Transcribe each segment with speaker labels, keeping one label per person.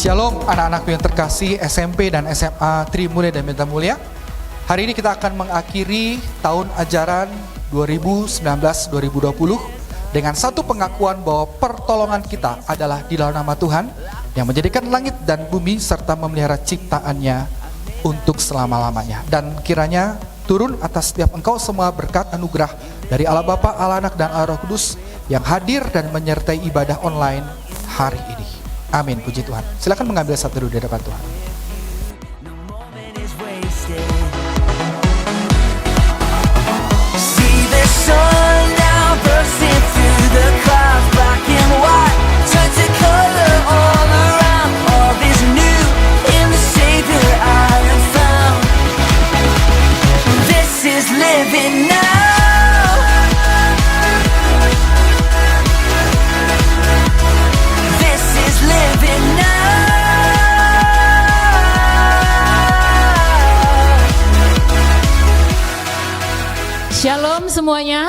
Speaker 1: Shalom anak-anakku yang terkasih SMP dan SMA Trimulya dan Meta Mulia. Hari ini kita akan mengakhiri tahun ajaran 2019-2020 dengan satu pengakuan bahwa pertolongan kita adalah di dalam nama Tuhan yang menjadikan langit dan bumi serta memelihara ciptaannya untuk selama-lamanya. Dan kiranya turun atas setiap engkau semua berkat anugerah dari Allah Bapa, Allah Anak, dan Allah Roh Kudus yang hadir dan menyertai ibadah online hari ini. Amin, puji Tuhan. Silakan mengambil satu dulu di hadapan Tuhan.
Speaker 2: Shalom semuanya.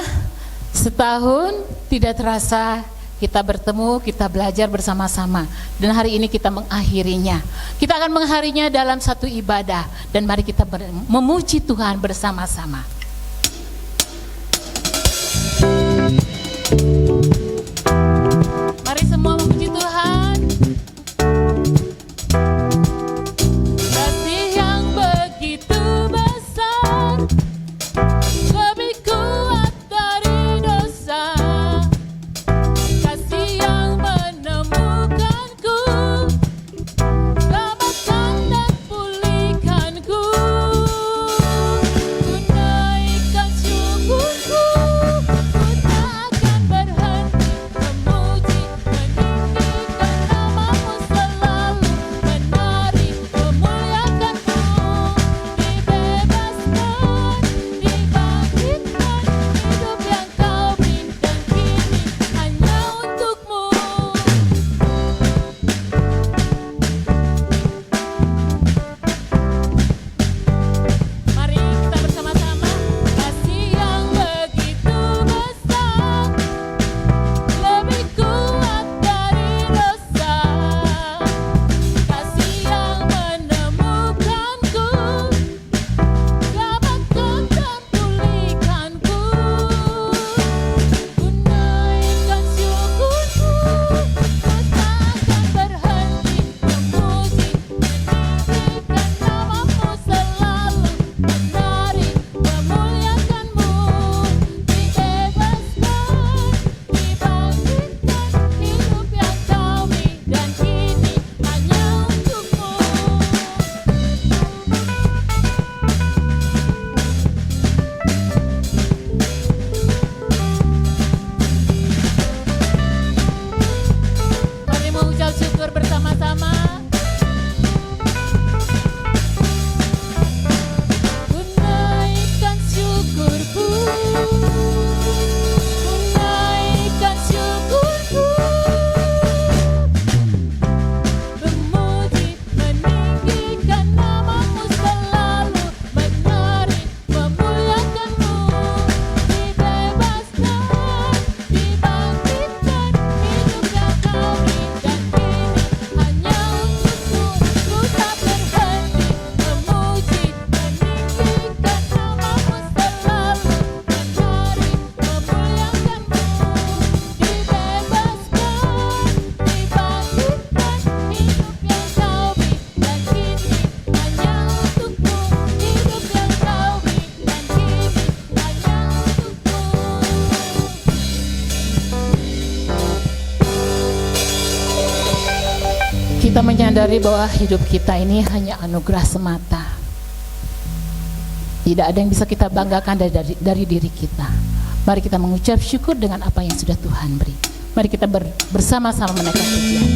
Speaker 2: Setahun tidak terasa kita bertemu, kita belajar bersama-sama. Dan hari ini kita mengakhirinya. Kita akan mengakhirinya dalam satu ibadah. Dan mari kita memuji Tuhan bersama-sama. Mari semua memuji Tuhan. Kasih yang begitu besar, lebih kuat dari dosa. Kasih yang menemukanku, selamatkan dan pulihkanku. Ku naikkan syukurku, ku tak akan berhenti memuji, meninggikan namamu selalu, menari, memuliakanmu. Dibebaskan, dibangkitkan, hidup yang kau berikan kini hanya untukmu. Mari kita bersama-sama. Kasih yang begitu besar, lebih kuat dari dosa. Kasih yang menemukanku, selamatkan dan pulihkanku. Ku naikkan syukurku, ku tak akan berhenti memuji, meninggikan namamu selalu, menari, memuliakanmu. Dibebaskan, dibangkitkan, hidup yang kau berikan kini hanya untukmu. Mari mengucap syukur bersama-sama. Ku naikkan syukurku, ku naikkan syukurku, memuji, meninggikan namamu selalu, menari, memuliakanmu. Dibebaskan, dibangkitkan, hidup yang kau berikan kini hanya untukku. Ku tak berhenti memuji, meninggikan namamu selalu, menari, memuliakanmu. Dibebaskan, dibangkitkan, hidup yang kau berikan kini hanya untukmu. Hidup yang kau berikan kini hanya untukmu. Kita menyadari bahwa hidup kita ini hanya anugerah semata. Tidak ada yang bisa kita banggakan dari diri kita. Mari kita mengucap syukur dengan apa yang sudah Tuhan beri. Mari kita bersama-sama menaikkan pujian.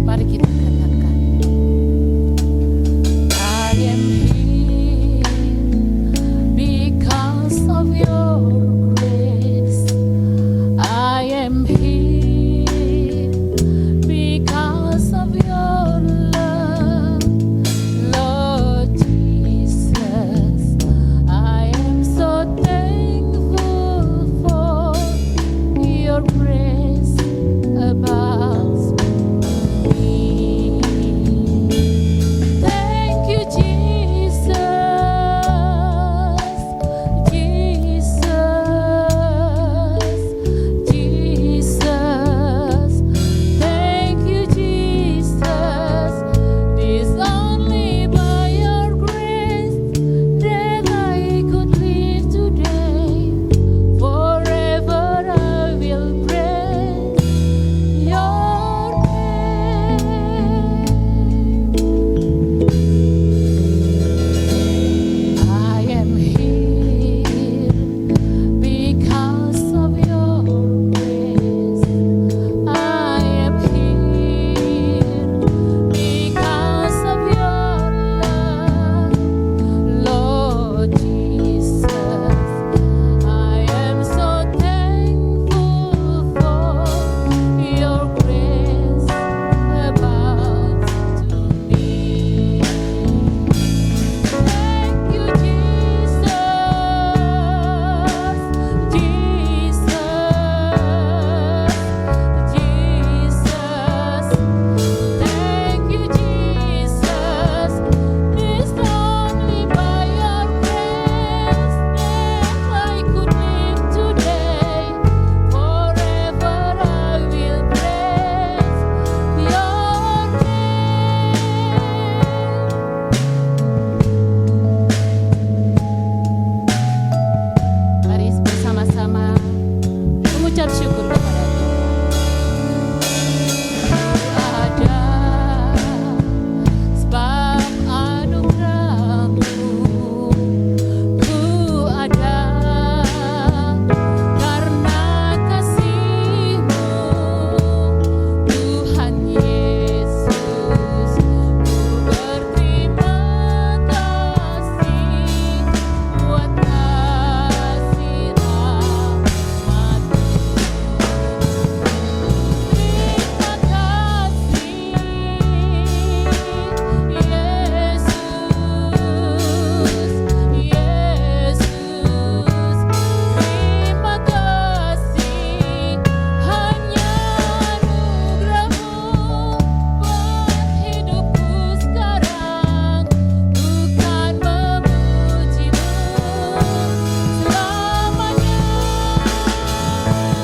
Speaker 2: Mari kita katakan, I am here because of your grace. I am here because of your love, Lord Jesus. your grace abounds me. Thank you, Jesus, Jesus, Jesus. Thank you, Jesus. It's only by your grace that I could live today. Forever I will praise your name. I am here because of your grace. I am here because of your love, Lord Jesus. I am so thankful for your grace abounds to me. Thank you, Jesus, Jesus, Jesus. Thank you, Jesus. It's only by your grace that I could live today. Forever I will praise your name. Mari bersama-sama mengucap syukur kepada Tuhan. Ada sebab anugerah-Mu, ku ada karena kasih-Mu, Tuhan Yesus. Ku berterima kasih buat kasih rahmat-Mu. Terima kasih, Yesus, Yesus. Terima kasih, hanya anugerah-Mu buat hidupku sekarang. Bukan memuji-Mu selamanya. Terima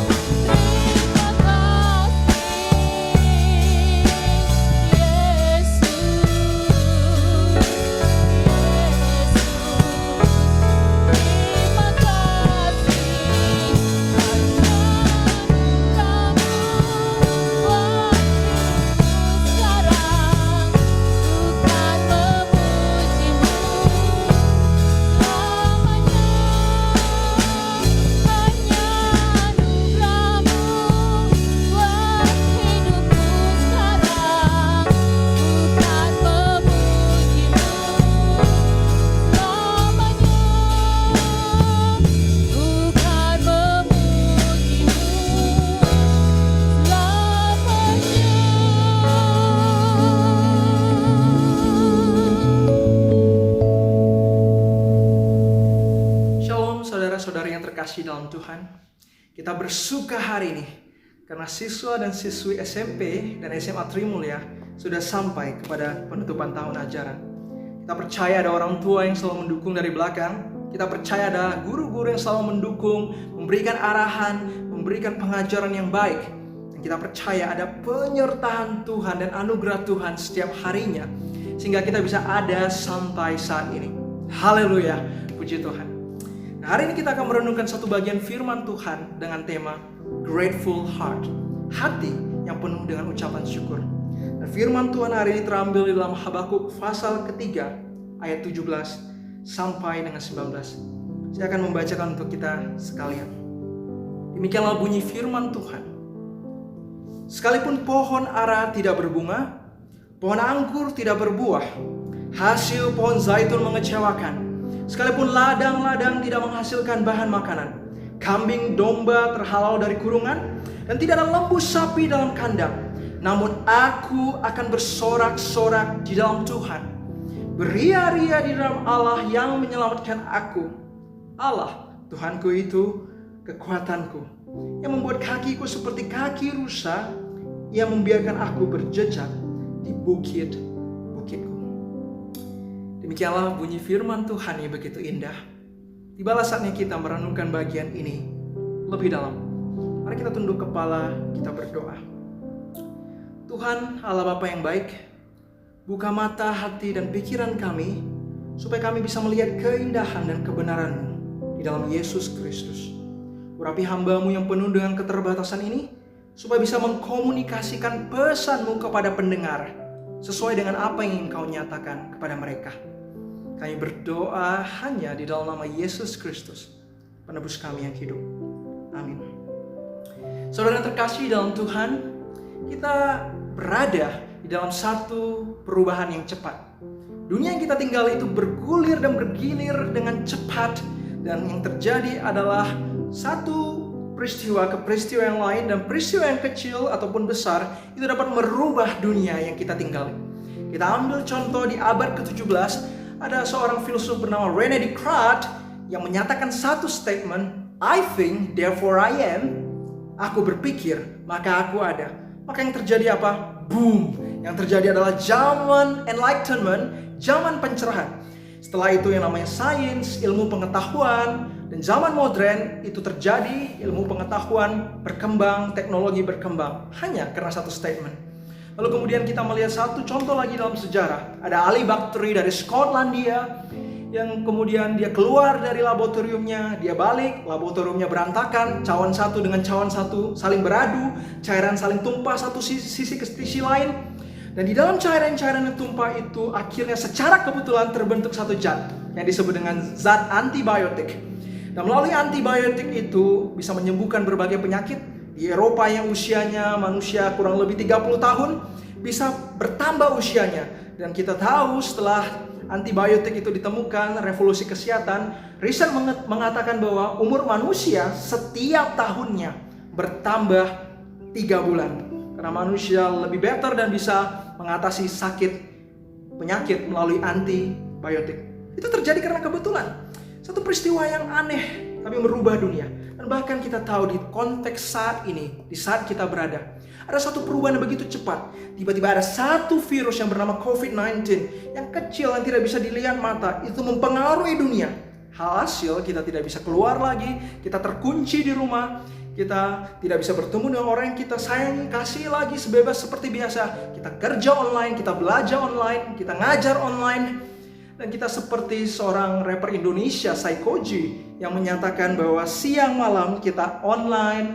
Speaker 3: Shalom saudara-saudari yang terkasih dalam Tuhan. Kita bersuka hari ini karena siswa dan siswi SMP dan SMA Trimulya sudah sampai kepada penutupan tahun ajaran. Kita percaya ada orang tua yang selalu mendukung dari belakang. Kita percaya ada guru-guru yang selalu mendukung, memberikan arahan, memberikan pengajaran yang baik. Dan kita percaya ada penyertaan Tuhan dan anugerah Tuhan setiap harinya, sehingga kita bisa ada sampai saat ini. Haleluya, puji Tuhan. Nah, hari ini kita akan merenungkan satu bagian firman Tuhan dengan tema Grateful Heart, hati yang penuh dengan ucapan syukur. Dan firman Tuhan hari ini terambil di dalam Habakuk pasal ketiga ayat 17 sampai dengan 19. Saya akan membacakan untuk kita sekalian. Demikianlah bunyi firman Tuhan. Sekalipun pohon ara tidak berbunga, pohon anggur tidak berbuah, hasil pohon zaitun mengecewakan, sekalipun ladang-ladang tidak menghasilkan bahan makanan, kambing domba terhalau dari kurungan, dan tidak ada lembu sapi dalam kandang, namun aku akan bersorak-sorak di dalam Tuhan, beria-ria di dalam Allah yang menyelamatkan aku. Allah, Tuhanku itu kekuatanku. yang membuat kakiku seperti kaki rusa, yang membiarkan aku berjejak di bukit-bukitku. Demikianlah bunyi firman Tuhan yang begitu indah. Tibalah saatnya kita merenungkan bagian ini lebih dalam. Mari kita tunduk kepala, kita berdoa. Tuhan Allah Bapa yang baik, buka mata, hati, dan pikiran kami, supaya kami bisa melihat keindahan dan kebenaran-Mu di dalam Yesus Kristus. Urapi hamba-Mu yang penuh dengan keterbatasan ini, supaya bisa mengkomunikasikan pesan-Mu kepada pendengar, sesuai dengan apa yang ingin Kau nyatakan kepada mereka. Kami berdoa hanya di dalam nama Yesus Kristus, penebus kami yang hidup. Amin. Saudara yang terkasih dalam Tuhan, kita berada di dalam satu perubahan yang cepat. Dunia yang kita tinggal itu bergulir dan bergilir dengan cepat, dan yang terjadi adalah satu peristiwa ke peristiwa yang lain, dan peristiwa yang kecil ataupun besar itu dapat merubah dunia yang kita tinggali. Kita ambil contoh di abad ke-17, ada seorang filsuf bernama René Descartes yang menyatakan satu statement, I think, therefore I am. Aku berpikir, maka aku ada. Maka yang terjadi apa? Boom! Yang terjadi adalah zaman enlightenment, zaman pencerahan. Setelah itu yang namanya sains, ilmu pengetahuan, dan zaman modern itu terjadi, ilmu pengetahuan berkembang, teknologi berkembang. Hanya karena satu statement. Lalu kemudian kita melihat satu contoh lagi dalam sejarah. Ada ahli bakteri dari Skotlandia yang kemudian dia keluar dari laboratoriumnya, dia balik, laboratoriumnya berantakan, cawan satu dengan cawan satu saling beradu, cairan saling tumpah satu sisi ke sisi lain. Dan di dalam cairan-cairan yang tumpah itu akhirnya secara kebetulan terbentuk satu zat yang disebut dengan zat antibiotik. Dan melalui antibiotik itu bisa menyembuhkan berbagai penyakit. Di Eropa yang usianya manusia kurang lebih 30 tahun bisa bertambah usianya. Dan kita tahu setelah antibiotik itu ditemukan, revolusi kesehatan, riset mengatakan bahwa umur manusia setiap tahunnya bertambah 3 bulan. Karena manusia lebih better dan bisa mengatasi penyakit melalui antibiotik. Itu terjadi karena kebetulan. Satu peristiwa yang aneh tapi merubah dunia. Dan bahkan kita tahu di konteks saat ini, di saat kita berada, ada satu perubahan yang begitu cepat. Tiba-tiba ada satu virus yang bernama COVID-19 yang kecil, yang tidak bisa dilihat mata, itu mempengaruhi dunia. Hasil kita tidak bisa keluar lagi, kita terkunci di rumah, kita tidak bisa bertemu dengan orang yang kita sayangi, kasih lagi sebebas seperti biasa. Kita kerja online, kita belajar online, kita ngajar online. Dan kita seperti seorang rapper Indonesia, Saikoji, yang menyatakan bahwa siang malam kita online.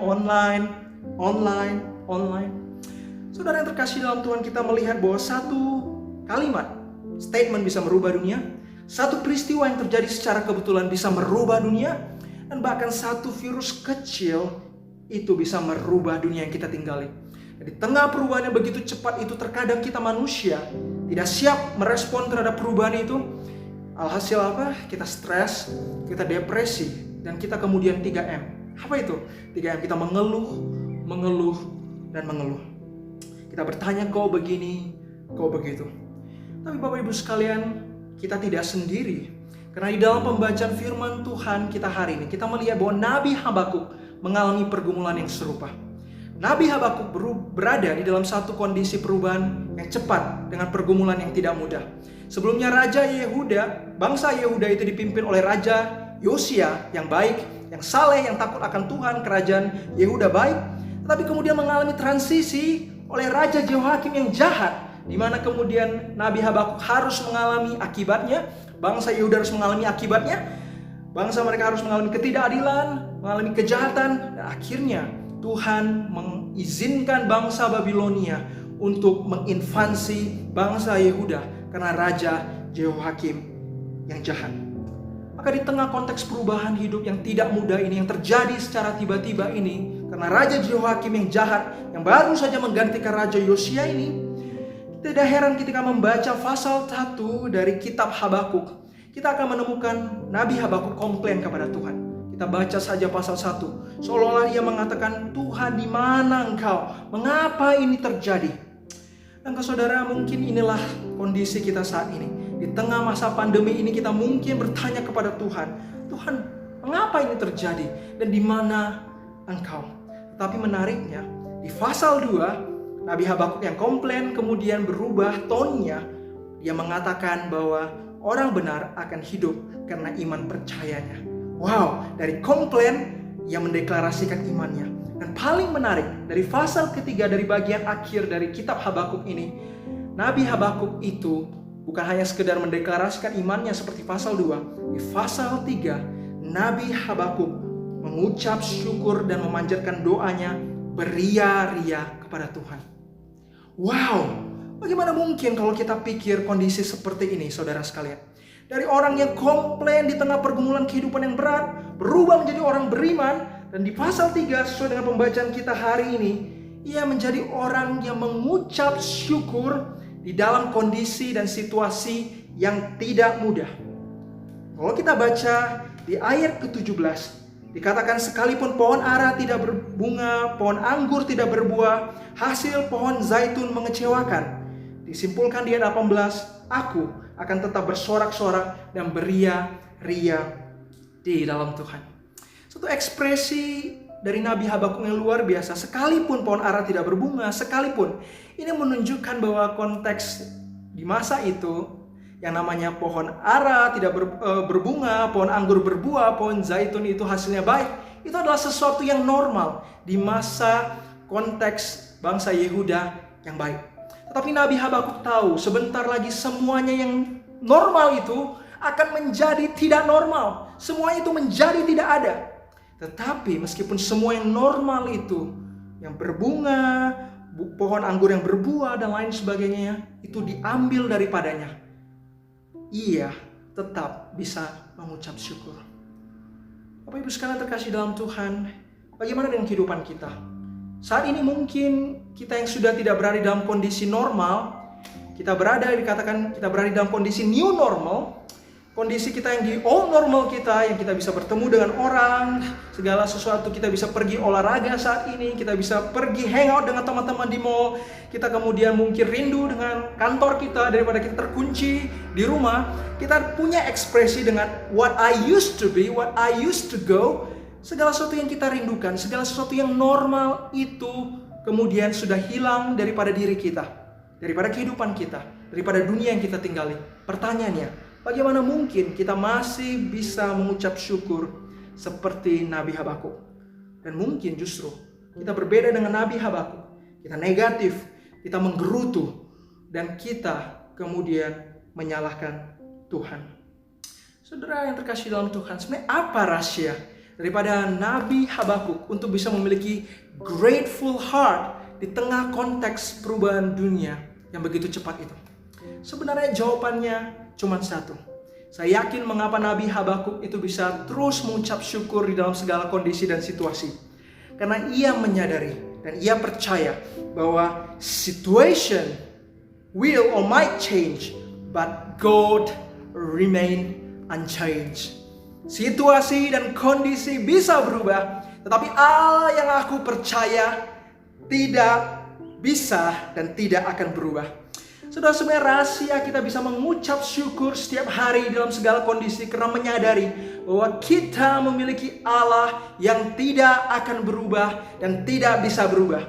Speaker 3: Saudara yang terkasih dalam Tuhan, kita melihat bahwa satu kalimat, statement bisa merubah dunia. Satu peristiwa yang terjadi secara kebetulan bisa merubah dunia. Dan bahkan satu virus kecil itu bisa merubah dunia yang kita tinggali. Di tengah perubahan yang begitu cepat itu, terkadang kita manusia tidak siap merespon terhadap perubahan itu. Alhasil apa? Kita stres, kita depresi, dan kita kemudian 3M. Apa itu? 3M, kita mengeluh, dan mengeluh. Kita bertanya, kau begini, kau begitu. Tapi Bapak Ibu sekalian, kita tidak sendiri. Karena di dalam pembacaan firman Tuhan kita hari ini, kita melihat bahwa Nabi Habakuk mengalami pergumulan yang serupa. Nabi Habakuk berada di dalam satu kondisi perubahan yang cepat dengan pergumulan yang tidak mudah. Sebelumnya Raja Yehuda, bangsa Yehuda itu dipimpin oleh Raja Yosia yang baik, yang saleh, yang takut akan Tuhan, kerajaan Yehuda baik. Tetapi kemudian mengalami transisi oleh Raja Jehoiakim yang jahat, di mana kemudian Nabi Habakuk harus mengalami akibatnya, bangsa Yehuda harus mengalami akibatnya, bangsa mereka harus mengalami ketidakadilan, mengalami kejahatan, dan akhirnya Tuhan mengizinkan bangsa Babilonia untuk menginvasi bangsa Yehuda karena Raja Jehoiakim yang jahat. Maka di tengah konteks perubahan hidup yang tidak mudah ini, yang terjadi secara tiba-tiba ini, karena Raja Jehoiakim yang jahat, yang baru saja menggantikan Raja Yosia ini, tidak heran ketika membaca pasal 1 dari kitab Habakuk, kita akan menemukan Nabi Habakuk komplain kepada Tuhan. Kita baca saja pasal 1. Seolah-olah ia mengatakan, Tuhan di mana engkau? Mengapa ini terjadi? Dan saudara, mungkin inilah kondisi kita saat ini. Di tengah masa pandemi ini kita mungkin bertanya kepada Tuhan, Tuhan, mengapa ini terjadi? Dan di mana engkau. Tetapi menariknya, di pasal 2, Nabi Habakuk yang komplain kemudian berubah tonnya. Dia mengatakan bahwa orang benar akan hidup karena iman percayanya. Wow, dari komplain ia mendeklarasikan imannya. Dan paling menarik, dari pasal ketiga dari bagian akhir dari kitab Habakuk ini, Nabi Habakuk itu bukan hanya sekedar mendeklarasikan imannya seperti pasal 2. Di pasal 3, Nabi Habakuk mengucap syukur dan memanjatkan doanya beria-ria kepada Tuhan. Wow, bagaimana mungkin kalau kita pikir kondisi seperti ini, saudara sekalian? Dari orang yang komplain di tengah pergumulan kehidupan yang berat, berubah menjadi orang beriman. Dan di pasal 3, sesuai dengan pembacaan kita hari ini, ia menjadi orang yang mengucap syukur di dalam kondisi dan situasi yang tidak mudah. Kalau kita baca di ayat ke-17, dikatakan sekalipun pohon ara tidak berbunga, pohon anggur tidak berbuah, hasil pohon zaitun mengecewakan. Disimpulkan di ayat 18, aku akan tetap bersorak-sorak dan beria-ria di dalam Tuhan. Satu ekspresi dari Nabi Habakuk yang luar biasa. Sekalipun pohon ara tidak berbunga, sekalipun. Ini menunjukkan bahwa konteks di masa itu, yang namanya pohon ara tidak berbunga, pohon anggur berbuah, pohon zaitun itu hasilnya baik. Itu adalah sesuatu yang normal di masa konteks bangsa Yehuda yang baik. Tetapi Nabi Habakuk tahu sebentar lagi semuanya yang normal itu akan menjadi tidak normal. Semuanya itu menjadi tidak ada. Tetapi meskipun semua yang normal itu, yang berbunga, pohon anggur yang berbuah dan lain sebagainya, itu diambil daripadanya, ia tetap bisa mengucap syukur. Bapak Ibu sekalian terkasih dalam Tuhan, bagaimana dengan kehidupan kita? Saat ini mungkin kita yang sudah tidak berada dalam kondisi normal, kita berada dalam kondisi new normal. Kondisi kita yang di old normal kita, yang kita bisa bertemu dengan orang, segala sesuatu, kita bisa pergi olahraga saat ini, kita bisa pergi hangout dengan teman-teman di mall, kita kemudian mungkin rindu dengan kantor kita daripada kita terkunci di rumah. Kita punya ekspresi dengan what I used to be, what I used to go. Segala sesuatu yang kita rindukan, segala sesuatu yang normal itu kemudian sudah hilang daripada diri kita, daripada kehidupan kita, daripada dunia yang kita tinggali. Pertanyaannya, bagaimana mungkin kita masih bisa mengucap syukur seperti Nabi Habakuk? Dan mungkin justru kita berbeda dengan Nabi Habakuk. Kita negatif, kita menggerutu, dan kita kemudian menyalahkan Tuhan. Saudara yang terkasih dalam Tuhan, sebenarnya apa rahasia daripada Nabi Habakuk untuk bisa memiliki grateful heart di tengah konteks perubahan dunia yang begitu cepat itu? Sebenarnya jawabannya cuma satu. Saya yakin mengapa Nabi Habakuk itu bisa terus mengucap syukur di dalam segala kondisi dan situasi. Karena ia menyadari dan ia percaya bahwa situation will or might change, but God remain unchanged. Situasi dan kondisi bisa berubah, tetapi Allah yang aku percaya tidak bisa dan tidak akan berubah. Saudara, sebenarnya rahasia kita bisa mengucap syukur setiap hari dalam segala kondisi karena menyadari bahwa kita memiliki Allah yang tidak akan berubah dan tidak bisa berubah.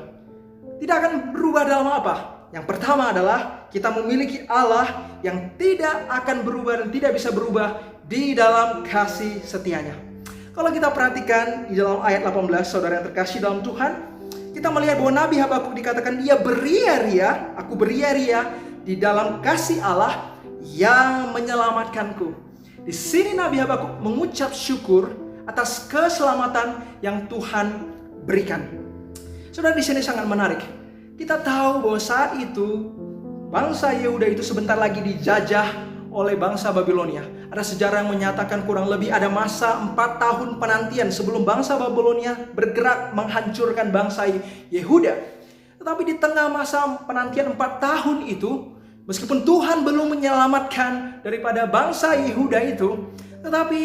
Speaker 3: Tidak akan berubah dalam apa? Yang pertama adalah kita memiliki Allah yang tidak akan berubah dan tidak bisa berubah di dalam kasih setianya. Kalau kita perhatikan di dalam ayat 18, saudara yang terkasih dalam Tuhan, kita melihat bahwa Nabi Habakuk dikatakan dia beria-ria, aku beria-ria di dalam kasih Allah yang menyelamatkanku. Di sini Nabi Habakuk mengucap syukur atas keselamatan yang Tuhan berikan. Saudara, di sini sangat menarik. Kita tahu bahwa saat itu bangsa Yehuda itu sebentar lagi dijajah oleh bangsa Babilonia. Ada sejarah yang menyatakan kurang lebih ada masa 4 tahun penantian sebelum bangsa Babilonia bergerak menghancurkan bangsa Yehuda. Tetapi di tengah masa penantian 4 tahun itu, meskipun Tuhan belum menyelamatkan daripada bangsa Yehuda itu, tetapi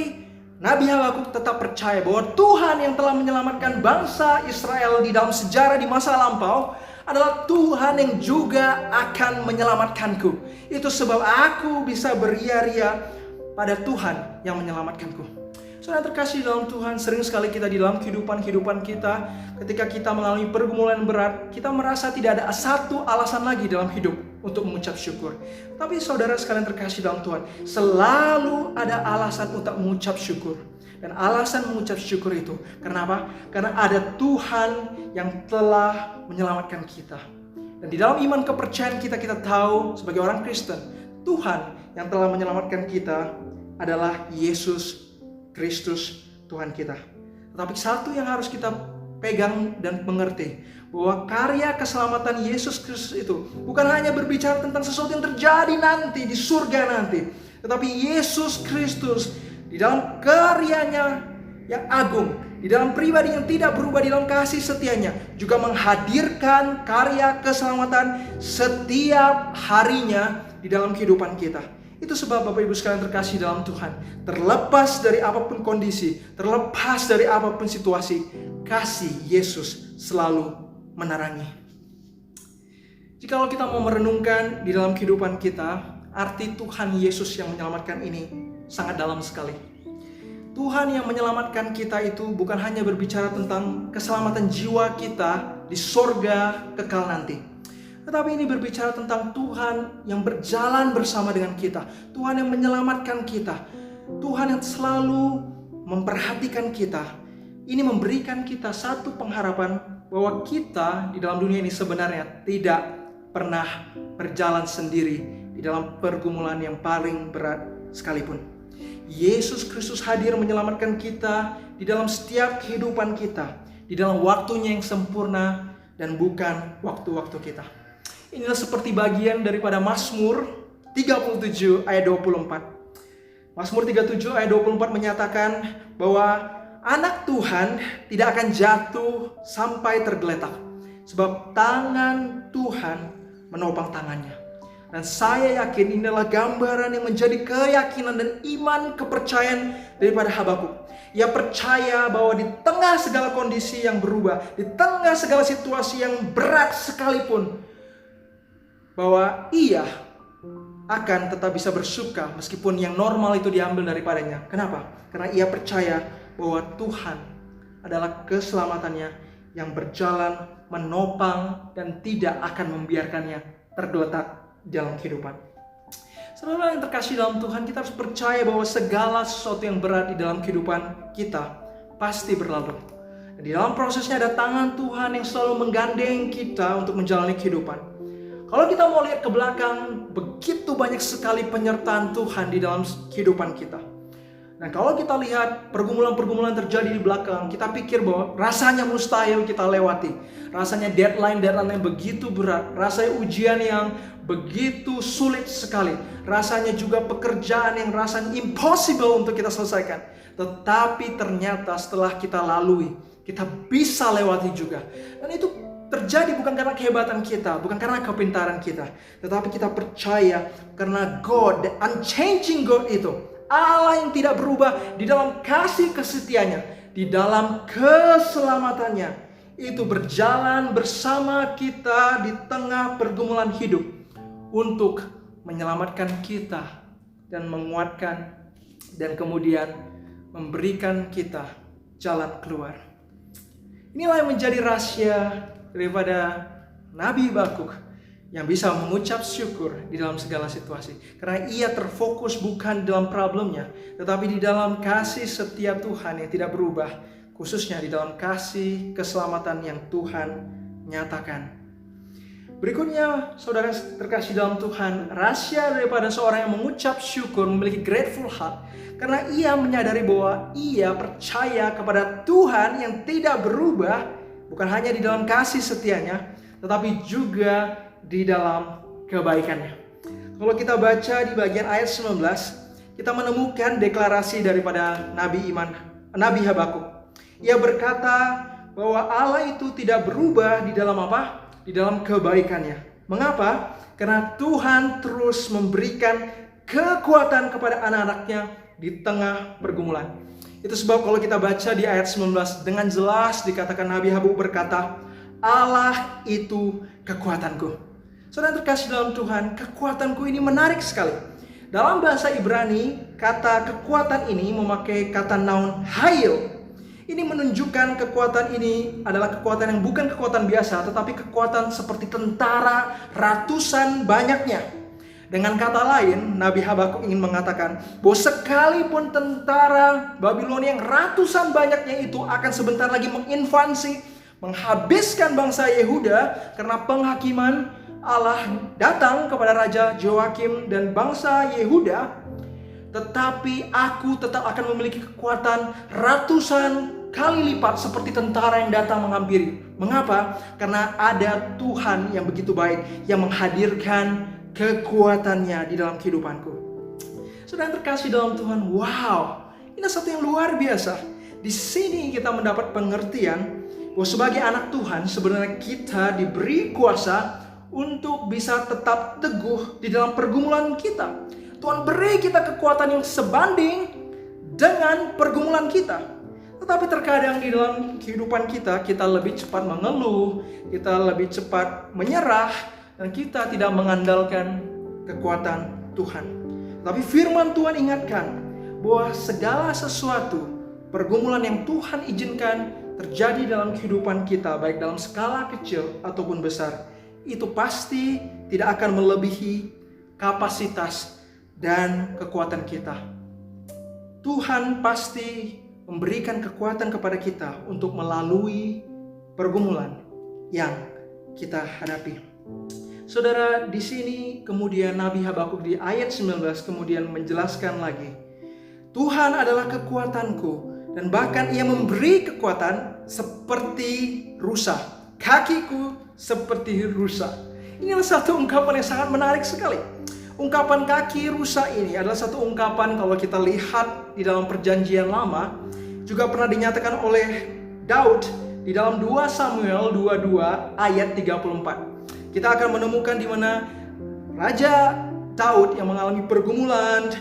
Speaker 3: Nabi Habakuk tetap percaya bahwa Tuhan yang telah menyelamatkan bangsa Israel di dalam sejarah di masa lampau adalah Tuhan yang juga akan menyelamatkanku. Itu sebab aku bisa beria-ria pada Tuhan yang menyelamatkanku. Saudara terkasih dalam Tuhan, sering sekali kita di dalam kehidupan kita, ketika kita mengalami pergumulan berat, kita merasa tidak ada satu alasan lagi dalam hidup untuk mengucap syukur. Tapi saudara sekalian terkasih dalam Tuhan, selalu ada alasan untuk mengucap syukur. Dan alasan mengucap syukur itu, kenapa? Karena ada Tuhan yang telah menyelamatkan kita. Dan di dalam iman kepercayaan kita, kita tahu sebagai orang Kristen, Tuhan yang telah menyelamatkan kita adalah Yesus Kristus Tuhan kita. Tetapi satu yang harus kita pegang dan mengerti, bahwa karya keselamatan Yesus Kristus itu bukan hanya berbicara tentang sesuatu yang terjadi nanti di surga nanti, tetapi Yesus Kristus di dalam karyanya yang agung, di dalam pribadi yang tidak berubah, di dalam kasih setianya, juga menghadirkan karya keselamatan setiap harinya di dalam kehidupan kita. Itu sebab Bapak Ibu sekalian terkasih dalam Tuhan, terlepas dari apapun kondisi, terlepas dari apapun situasi, kasih Yesus selalu menerangi. Jikalau kita mau merenungkan di dalam kehidupan kita, arti Tuhan Yesus yang menyelamatkan ini sangat dalam sekali. Tuhan yang menyelamatkan kita itu bukan hanya berbicara tentang keselamatan jiwa kita di sorga kekal nanti. Tetapi ini berbicara tentang Tuhan yang berjalan bersama dengan kita. Tuhan yang menyelamatkan kita. Tuhan yang selalu memperhatikan kita. Ini memberikan kita satu pengharapan bahwa kita di dalam dunia ini sebenarnya tidak pernah berjalan sendiri di dalam pergumulan yang paling berat sekalipun. Yesus Kristus hadir menyelamatkan kita di dalam setiap kehidupan kita, di dalam waktunya yang sempurna dan bukan waktu-waktu kita. Inilah seperti bagian daripada Mazmur 37 ayat 24. Mazmur 37 ayat 24 menyatakan bahwa anak Tuhan tidak akan jatuh sampai tergeletak, sebab tangan Tuhan menopang tangannya. Dan saya yakin inilah gambaran yang menjadi keyakinan dan iman kepercayaan daripada Habakuk. Ia percaya bahwa di tengah segala kondisi yang berubah, di tengah segala situasi yang berat sekalipun, bahwa ia akan tetap bisa bersuka meskipun yang normal itu diambil daripadanya. Kenapa? Karena ia percaya bahwa Tuhan adalah keselamatannya yang berjalan, menopang, dan tidak akan membiarkannya tergeletak dalam kehidupan. Saudara yang terkasih dalam Tuhan, kita harus percaya bahwa segala sesuatu yang berat di dalam kehidupan kita pasti berlalu. Dan di dalam prosesnya ada tangan Tuhan yang selalu menggandeng kita untuk menjalani kehidupan. Kalau kita mau lihat ke belakang, begitu banyak sekali penyertaan Tuhan di dalam kehidupan kita. Nah, kalau kita lihat pergumulan-pergumulan terjadi di belakang, kita pikir bahwa rasanya mustahil kita lewati. Rasanya deadline yang begitu berat. Rasanya ujian yang begitu sulit sekali. Rasanya juga pekerjaan yang rasanya impossible untuk kita selesaikan. Tetapi ternyata setelah kita lalui, kita bisa lewati juga. Dan itu terjadi bukan karena kehebatan kita, bukan karena kepintaran kita, tetapi kita percaya karena God, the unchanging God itu, Allah yang tidak berubah di dalam kasih kesetianya, di dalam keselamatannya, itu berjalan bersama kita di tengah pergumulan hidup untuk menyelamatkan kita dan menguatkan dan kemudian memberikan kita jalan keluar. Inilah yang menjadi rahasia daripada Nabi Habakuk yang bisa mengucap syukur di dalam segala situasi. Karena ia terfokus bukan dalam problemnya, tetapi di dalam kasih setia Tuhan yang tidak berubah. Khususnya di dalam kasih keselamatan yang Tuhan nyatakan. Berikutnya, saudara terkasih dalam Tuhan, rahasia daripada seorang yang mengucap syukur memiliki grateful heart. Karena ia menyadari bahwa ia percaya kepada Tuhan yang tidak berubah. Bukan hanya di dalam kasih setianya, tetapi juga di dalam kebaikannya. Kalau kita baca di bagian ayat 19, kita menemukan deklarasi daripada Nabi Habakuk. Ia berkata bahwa Allah itu tidak berubah di dalam apa? Di dalam kebaikannya. Mengapa? Karena Tuhan terus memberikan kekuatan kepada anak-anaknya di tengah pergumulan. Itu sebab kalau kita baca di ayat 19 dengan jelas dikatakan Nabi Habakuk berkata, Allah itu kekuatanku. Saudara terkasih dalam Tuhan, kekuatanku ini menarik sekali. Dalam bahasa Ibrani, kata kekuatan ini memakai kata noun hayil. Ini menunjukkan kekuatan ini adalah kekuatan yang bukan kekuatan biasa, tetapi kekuatan seperti tentara ratusan banyaknya. Dengan kata lain, Nabi Habakuk ingin mengatakan bahwa sekalipun tentara Babilonia yang ratusan banyaknya itu akan sebentar lagi menginvasi, menghabiskan bangsa Yehuda karena penghakiman Allah datang kepada Raja Joakim dan bangsa Yehuda, tetapi aku tetap akan memiliki kekuatan ratusan kali lipat seperti tentara yang datang menghampiri. Mengapa? Karena ada Tuhan yang begitu baik yang menghadirkan kekuatannya di dalam kehidupanku. Saudara yang terkasih dalam Tuhan, wow, ini satu yang luar biasa. Di sini kita mendapat pengertian bahwa sebagai anak Tuhan sebenarnya kita diberi kuasa untuk bisa tetap teguh di dalam pergumulan kita. Tuhan beri kita kekuatan yang sebanding dengan pergumulan kita. Tetapi terkadang di dalam kehidupan kita, kita lebih cepat mengeluh, kita lebih cepat menyerah, dan kita tidak mengandalkan kekuatan Tuhan. Tapi firman Tuhan ingatkan bahwa segala sesuatu, pergumulan yang Tuhan izinkan terjadi dalam kehidupan kita, baik dalam skala kecil ataupun besar, itu pasti tidak akan melebihi kapasitas dan kekuatan kita. Tuhan pasti memberikan kekuatan kepada kita untuk melalui pergumulan yang kita hadapi. Saudara, di sini kemudian Nabi Habakuk di ayat 19 kemudian menjelaskan lagi, Tuhan adalah kekuatanku dan bahkan Ia memberi kekuatan seperti rusa, kakiku seperti rusa. Ini adalah satu ungkapan yang sangat menarik sekali. Ungkapan kaki rusa ini adalah satu ungkapan kalau kita lihat di dalam perjanjian lama, juga pernah dinyatakan oleh Daud di dalam 2 Samuel 22 ayat 34. Kita akan menemukan di mana Raja Daud yang mengalami pergumulan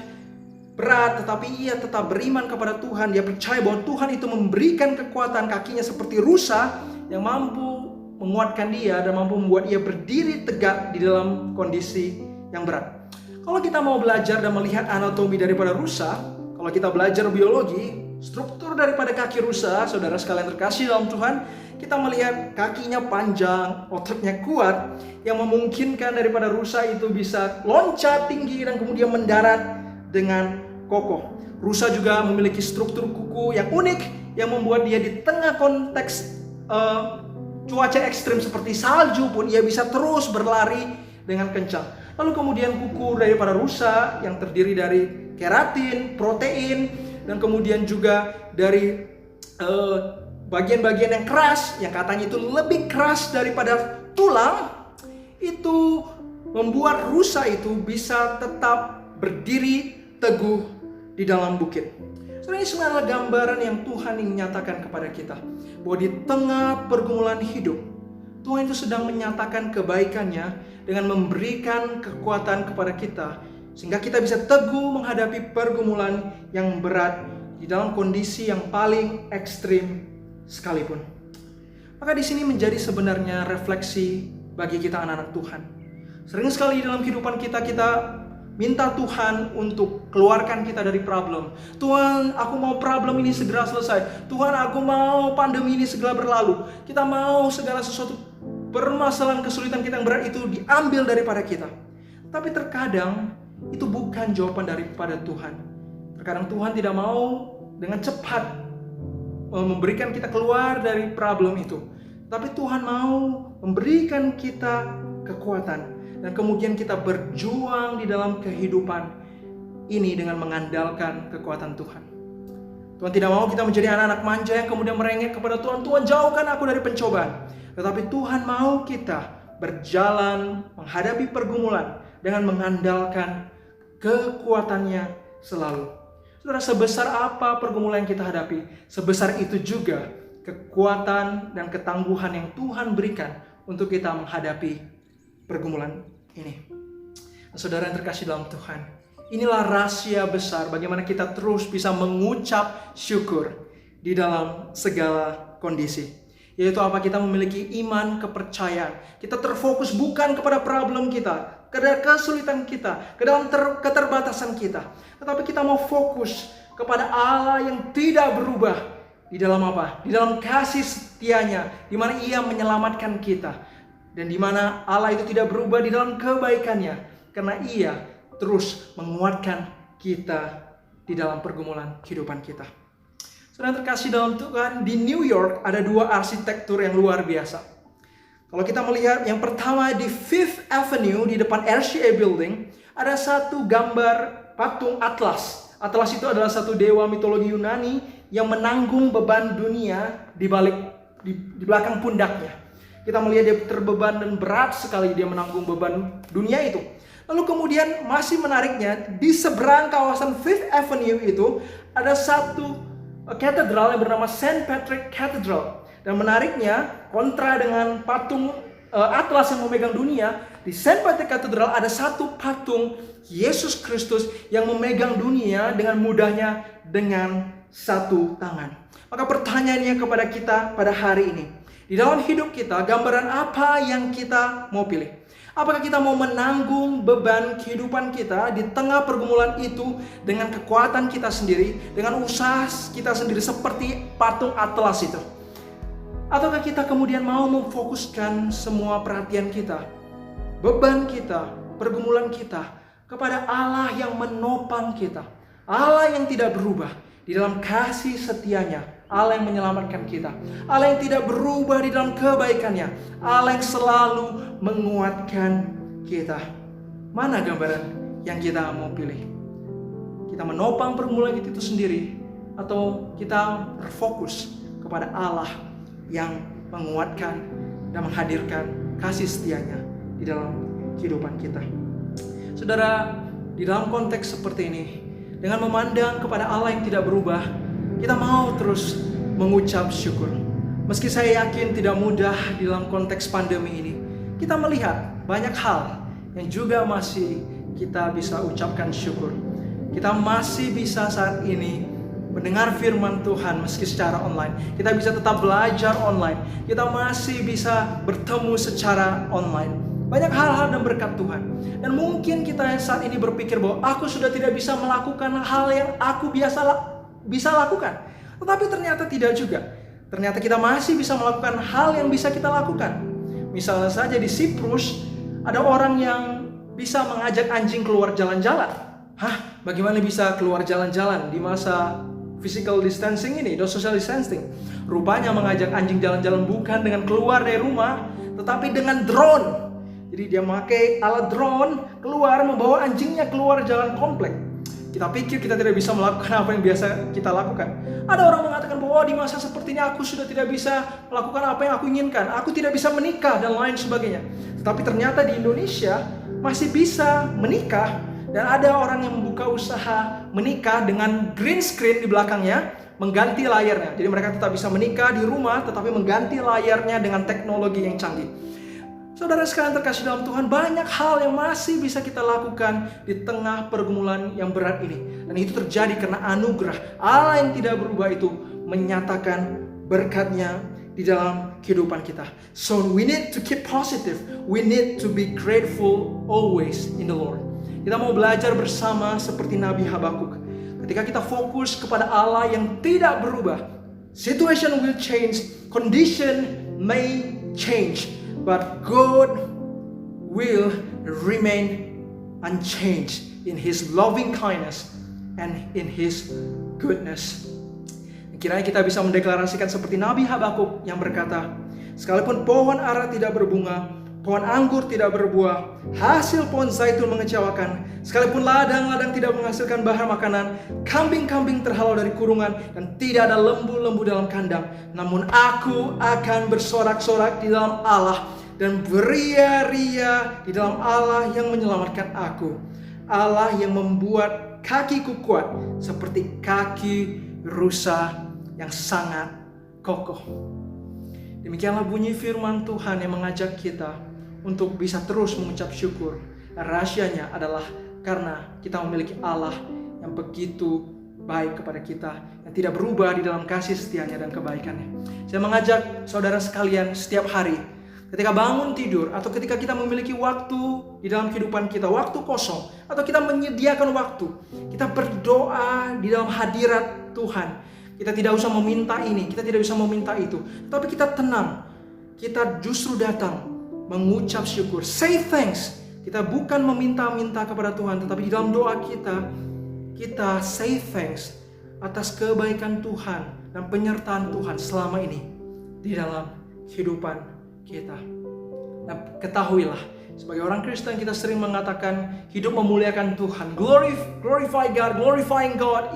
Speaker 3: berat, tetapi ia tetap beriman kepada Tuhan. Dia percaya bahwa Tuhan itu memberikan kekuatan, kakinya seperti rusa yang mampu menguatkan dia dan mampu membuat ia berdiri tegak di dalam kondisi yang berat. Kalau kita mau belajar dan melihat anatomi daripada rusa, kalau kita belajar biologi, struktur daripada kaki rusa, saudara sekalian terkasih dalam Tuhan, kita melihat kakinya panjang, ototnya kuat, yang memungkinkan daripada rusa itu bisa loncat tinggi dan kemudian mendarat dengan kokoh. Rusa juga memiliki struktur kuku yang unik, yang membuat dia di tengah konteks cuaca ekstrim seperti salju pun ia bisa terus berlari dengan kencang. Lalu kemudian kuku daripada rusa yang terdiri dari keratin, protein, dan kemudian juga dari bagian-bagian yang keras, yang katanya itu lebih keras daripada tulang, itu membuat rusa itu bisa tetap berdiri teguh di dalam bukit. Ini sebenarnya gambaran yang Tuhan ingin menyatakan kepada kita, bahwa di tengah pergumulan hidup, Tuhan itu sedang menyatakan kebaikannya dengan memberikan kekuatan kepada kita, sehingga kita bisa teguh menghadapi pergumulan yang berat di dalam kondisi yang paling ekstrim sekalipun. Maka di sini menjadi sebenarnya refleksi bagi kita anak-anak Tuhan. Sering sekali dalam kehidupan kita minta Tuhan untuk keluarkan kita dari problem. Tuhan, aku mau problem ini segera selesai. Tuhan, aku mau pandemi ini segera berlalu. Kita mau segala sesuatu permasalahan kesulitan kita yang berat itu diambil daripada kita. Tapi terkadang itu bukan jawaban daripada Tuhan. Terkadang Tuhan tidak mau dengan cepat memberikan kita keluar dari problem itu. Tapi Tuhan mau memberikan kita kekuatan. Dan kemudian kita berjuang di dalam kehidupan ini dengan mengandalkan kekuatan Tuhan. Tuhan tidak mau kita menjadi anak-anak manja yang kemudian merengek kepada Tuhan. Tuhan, jauhkan aku dari pencobaan. Tetapi Tuhan mau kita berjalan menghadapi pergumulan dengan mengandalkan kekuatannya selalu. Saudara, sebesar apa pergumulan yang kita hadapi, sebesar itu juga kekuatan dan ketangguhan yang Tuhan berikan untuk kita menghadapi pergumulan ini. Saudara yang terkasih dalam Tuhan, inilah rahasia besar bagaimana kita terus bisa mengucap syukur di dalam segala kondisi. Yaitu apa? Kita memiliki iman kepercayaan. Kita terfokus bukan kepada problem kita, kepada kesulitan kita, ke dalam keterbatasan kita. Tetapi kita mau fokus kepada Allah yang tidak berubah. Di dalam apa? Di dalam kasih setianya, di mana Ia menyelamatkan kita. Dan di mana Allah itu tidak berubah di dalam kebaikannya. Karena Ia terus menguatkan kita di dalam pergumulan kehidupan kita. Saudara terkasih dalam Tuhan, di New York ada 2 arsitektur yang luar biasa. Kalau kita melihat yang pertama di Fifth Avenue di depan RCA Building, ada satu gambar patung Atlas. Atlas itu adalah satu dewa mitologi Yunani yang menanggung beban dunia di belakang pundaknya. Kita melihat dia terbeban dan berat sekali dia menanggung beban dunia itu. Lalu kemudian masih menariknya, di seberang kawasan Fifth Avenue itu ada satu katedral yang bernama St. Patrick Cathedral. Dan menariknya, kontra dengan patung Atlas yang memegang dunia, di St. Patrick Cathedral ada satu patung Yesus Kristus yang memegang dunia dengan mudahnya dengan satu tangan. Maka pertanyaannya kepada kita pada hari ini, di dalam hidup kita, gambaran apa yang kita mau pilih? Apakah kita mau menanggung beban kehidupan kita di tengah pergumulan itu dengan kekuatan kita sendiri, dengan usaha kita sendiri seperti patung Atlas itu? Ataukah kita kemudian mau memfokuskan semua perhatian kita, beban kita, pergumulan kita kepada Allah yang menopang kita, Allah yang tidak berubah di dalam kasih setianya, Allah yang menyelamatkan kita, Allah yang tidak berubah di dalam kebaikannya, Allah yang selalu menguatkan kita. Mana gambaran yang kita mau pilih? Kita menopang pergumulan itu sendiri, atau kita berfokus kepada Allah yang menguatkan dan menghadirkan kasih setianya di dalam kehidupan kita? Saudara, di dalam konteks seperti ini, dengan memandang kepada Allah yang tidak berubah, kita mau terus mengucap syukur. Meski saya yakin tidak mudah di dalam konteks pandemi ini, kita melihat banyak hal yang juga masih kita bisa ucapkan syukur. Kita masih bisa saat ini mendengar firman Tuhan meski secara online. Kita bisa tetap belajar online. Kita masih bisa bertemu secara online. Banyak hal-hal dan berkat Tuhan. Dan mungkin kita saat ini berpikir bahwa aku sudah tidak bisa melakukan hal yang aku bisa lakukan. Tetapi ternyata tidak juga. Ternyata kita masih bisa melakukan hal yang bisa kita lakukan. Misalnya saja di Siprus, ada orang yang bisa mengajak anjing keluar jalan-jalan. Hah? Bagaimana bisa keluar jalan-jalan di masa physical distancing ini, social distancing? Rupanya mengajak anjing jalan-jalan bukan dengan keluar dari rumah, tetapi dengan drone. Jadi dia memakai alat drone keluar, membawa anjingnya keluar jalan komplek. Kita pikir kita tidak bisa melakukan apa yang biasa kita lakukan. Ada orang mengatakan bahwa di masa seperti ini aku sudah tidak bisa melakukan apa yang aku inginkan. Aku tidak bisa menikah dan lain sebagainya. Tetapi ternyata di Indonesia masih bisa menikah. Dan ada orang yang membuka usaha menikah dengan green screen di belakangnya, mengganti layarnya. Jadi mereka tetap bisa menikah di rumah, tetapi mengganti layarnya dengan teknologi yang canggih. Saudara sekalian terkasih dalam Tuhan, banyak hal yang masih bisa kita lakukan di tengah pergumulan yang berat ini. Dan itu terjadi karena anugerah Allah yang tidak berubah itu menyatakan berkat-Nya di dalam kehidupan kita. So we need to keep positive. We need to be grateful always in the Lord. Kita mau belajar bersama seperti Nabi Habakuk. Ketika kita fokus kepada Allah yang tidak berubah, situation will change, condition may change, but God will remain unchanged in His loving kindness and in His goodness. Kiranya kita bisa mendeklarasikan seperti Nabi Habakuk yang berkata, sekalipun pohon ara tidak berbunga, pohon anggur tidak berbuah, hasil pohon zaitun mengecewakan, sekalipun ladang-ladang tidak menghasilkan bahan makanan, kambing-kambing terhalau dari kurungan, dan tidak ada lembu-lembu dalam kandang, namun aku akan bersorak-sorak di dalam Allah dan beria-ria di dalam Allah yang menyelamatkan aku. Allah yang membuat kakiku kuat seperti kaki rusa yang sangat kokoh. Demikianlah bunyi firman Tuhan yang mengajak kita untuk bisa terus mengucap syukur. Dan rahasianya adalah karena kita memiliki Allah yang begitu baik kepada kita, dan tidak berubah di dalam kasih setianya dan kebaikannya. Saya mengajak saudara sekalian setiap hari, ketika bangun tidur atau ketika kita memiliki waktu di dalam kehidupan kita, waktu kosong, atau kita menyediakan waktu, kita berdoa di dalam hadirat Tuhan. Kita tidak usah meminta ini, kita tidak usah meminta itu, tapi kita tenang. Kita justru datang mengucap syukur, say thanks. Kita bukan meminta-minta kepada Tuhan, tetapi di dalam doa kita say thanks atas kebaikan Tuhan dan penyertaan Tuhan selama ini di dalam kehidupan kita. Nah, ketahuilah, sebagai orang Kristen kita sering mengatakan hidup memuliakan Tuhan, glorify God, glorifying God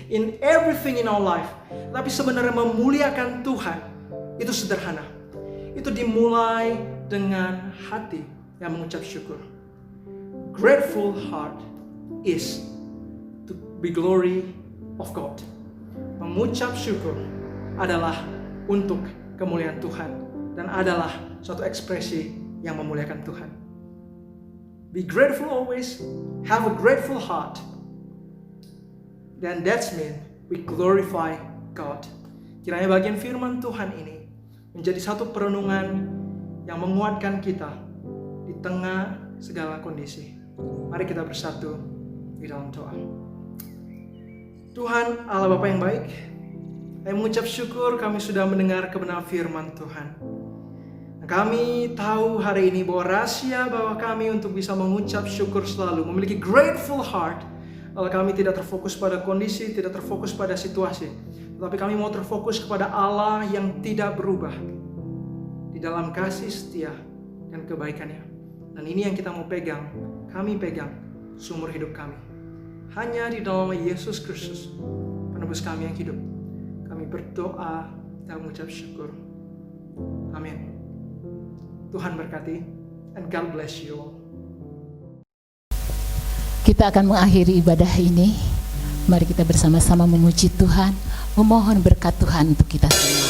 Speaker 3: in everything in our life. Tapi sebenarnya memuliakan Tuhan itu sederhana. Itu dimulai dengan hati yang mengucap syukur. Grateful heart is to be glory of God. Mengucap syukur adalah untuk kemuliaan Tuhan dan adalah suatu ekspresi yang memuliakan Tuhan. Be grateful always, have a grateful heart. Then that's mean we glorify God. Kiranya bagian firman Tuhan ini menjadi satu perenungan yang menguatkan kita di tengah segala kondisi. Mari kita bersatu di dalam doa. Tuhan Allah Bapa yang baik, kami mengucap syukur kami sudah mendengar kebenaran firman Tuhan. Kami tahu hari ini bahwa rahasia bahwa kami untuk bisa mengucap syukur selalu, memiliki grateful heart, kalau kami tidak terfokus pada kondisi, tidak terfokus pada situasi, tetapi kami mau terfokus kepada Allah yang tidak berubah di dalam kasih setia dan kebaikannya. Dan ini yang kita mau pegang, kami pegang seumur hidup kami. Hanya di dalam Yesus Kristus, penebus kami yang hidup, kami berdoa dan mengucap syukur. Amin. Tuhan berkati, and God bless you all.
Speaker 2: Kita akan mengakhiri ibadah ini. Mari kita bersama-sama memuji Tuhan, memohon berkat Tuhan untuk kita semua.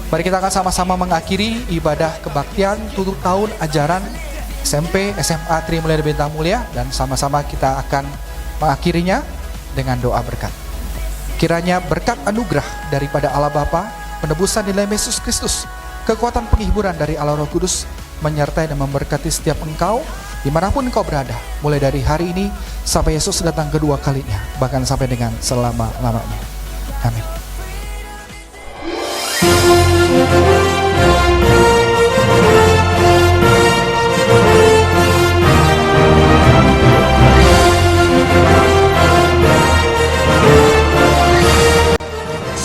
Speaker 1: Mari kita akan sama-sama mengakhiri ibadah kebaktian tutup tahun ajaran SMP SMA Trimulya Bintang Mulia, dan sama-sama kita akan mengakhirinya dengan doa berkat. Kiranya berkat anugerah daripada Allah Bapa, penebusan di dalam Yesus Kristus, kekuatan penghiburan dari Allah Roh Kudus, menyertai dan memberkati setiap engkau dimanapun engkau berada, mulai dari hari ini sampai Yesus datang kedua kalinya, bahkan sampai dengan selama-lamanya. Amin.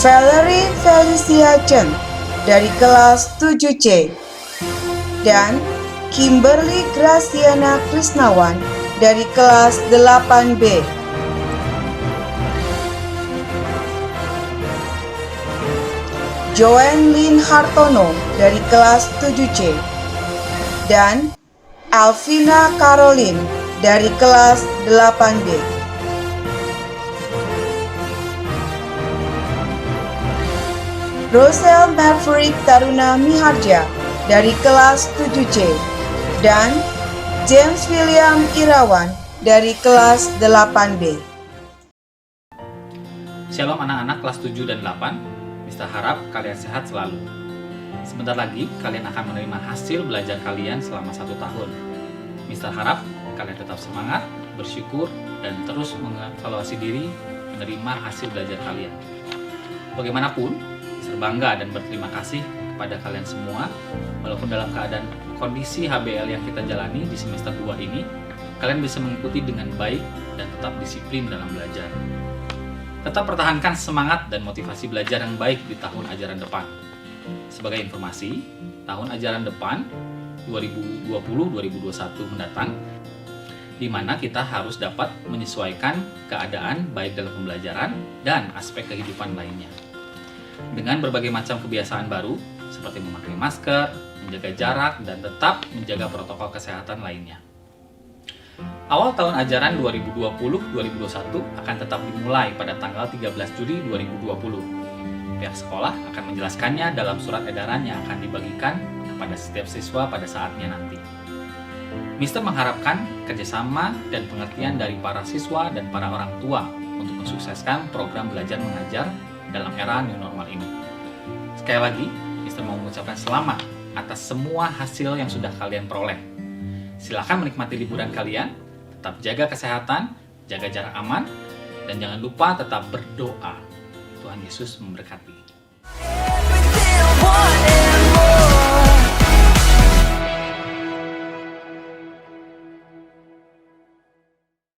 Speaker 4: Valerie Felicia Chen dari kelas 7C dan Kimberly Graciana Krisnawan dari kelas 8B. Joanne Lin Hartono dari kelas 7C dan Alvina Caroline dari kelas 8B. Rosel Maverick Taruna Miharja dari kelas 7C dan James William Irawan dari kelas 8B.
Speaker 5: Shalom anak-anak kelas 7 dan 8, Mister harap kalian sehat selalu. Sebentar lagi kalian akan menerima hasil belajar kalian selama 1 tahun. Mister harap kalian tetap semangat, bersyukur, dan terus mengevaluasi diri menerima hasil belajar kalian. Bagaimanapun, Mister bangga dan berterima kasih kepada kalian semua, walaupun dalam keadaan kondisi HBL yang kita jalani di semester 2 ini, kalian bisa mengikuti dengan baik dan tetap disiplin dalam belajar. Tetap pertahankan semangat dan motivasi belajar yang baik di tahun ajaran depan. Sebagai informasi, tahun ajaran depan 2020-2021 mendatang, di mana kita harus dapat menyesuaikan keadaan baik dalam pembelajaran dan aspek kehidupan lainnya. Dengan berbagai macam kebiasaan baru, seperti memakai masker, menjaga jarak, dan tetap menjaga protokol kesehatan lainnya. Awal tahun ajaran 2020-2021 akan tetap dimulai pada tanggal 13 Juli 2020. Pihak sekolah akan menjelaskannya dalam surat edaran yang akan dibagikan kepada setiap siswa pada saatnya nanti. Mister mengharapkan kerjasama dan pengertian dari para siswa dan para orang tua untuk mensukseskan program belajar mengajar dalam era new normal ini. Sekali lagi, Mister mau mengucapkan selamat atas semua hasil yang sudah kalian peroleh. Silakan menikmati liburan kalian, tetap jaga kesehatan, jaga jarak aman, dan jangan lupa tetap berdoa. Tuhan Yesus memberkati.